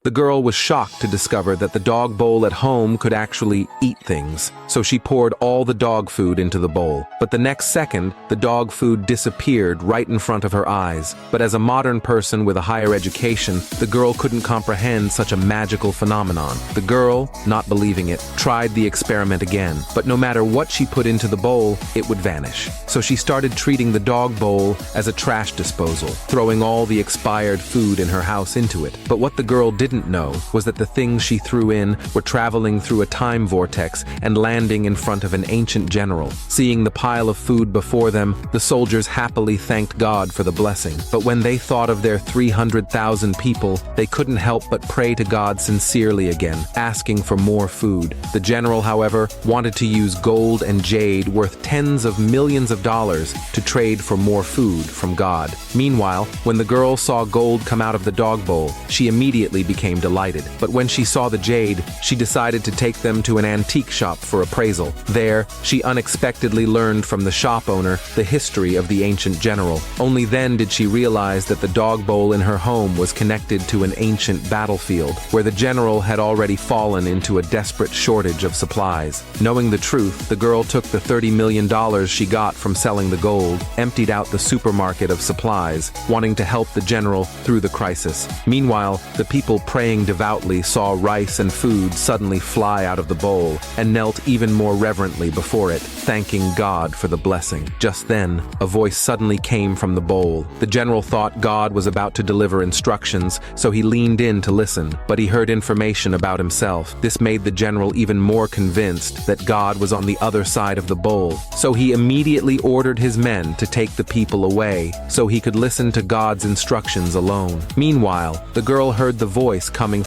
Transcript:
The girl was shocked to discover that the dog bowl at home could actually eat things, so she poured all the dog food into the bowl. But the next second, the dog food disappeared right in front of her eyes. But as a modern person with a higher education, the girl couldn't comprehend such a magical phenomenon. The girl, not believing it, tried the experiment again, but no matter what she put into the bowl, it would vanish. So she started treating the dog bowl as a trash disposal, throwing all the expired food in her house into it. But what the girl didn't know was that the things she threw in were traveling through a time vortex and landing in front of an ancient general. Seeing the pile of food before them, the soldiers happily thanked God for the blessing. But when they thought of their 300,000 people, they couldn't help but pray to God sincerely again, asking for more food. The general, however, wanted to use gold and jade worth tens of millions of dollars to trade for more food from God. Meanwhile, when the girl saw gold come out of the dog bowl, she immediately became delighted. But when she saw the jade, she decided to take them to an antique shop for appraisal. There, she unexpectedly learned from the shop owner the history of the ancient general. Only then did she realize that the dog bowl in her home was connected to an ancient battlefield, where the general had already fallen into a desperate shortage of supplies. Knowing the truth, the girl took the $30 million she got from selling the gold, emptied out the supermarket of supplies, wanting to help the general through the crisis. Meanwhile, the people praying devoutly saw rice and food suddenly fly out of the bowl and knelt even more reverently before it, thanking God for the blessing. Just then, a voice suddenly came from the bowl. The general thought God was about to deliver instructions, so he leaned in to listen, but he heard information about himself. This made the general even more convinced that God was on the other side of the bowl, so he immediately ordered his men to take the people away so he could listen to God's instructions alone. Meanwhile, the girl heard the voice coming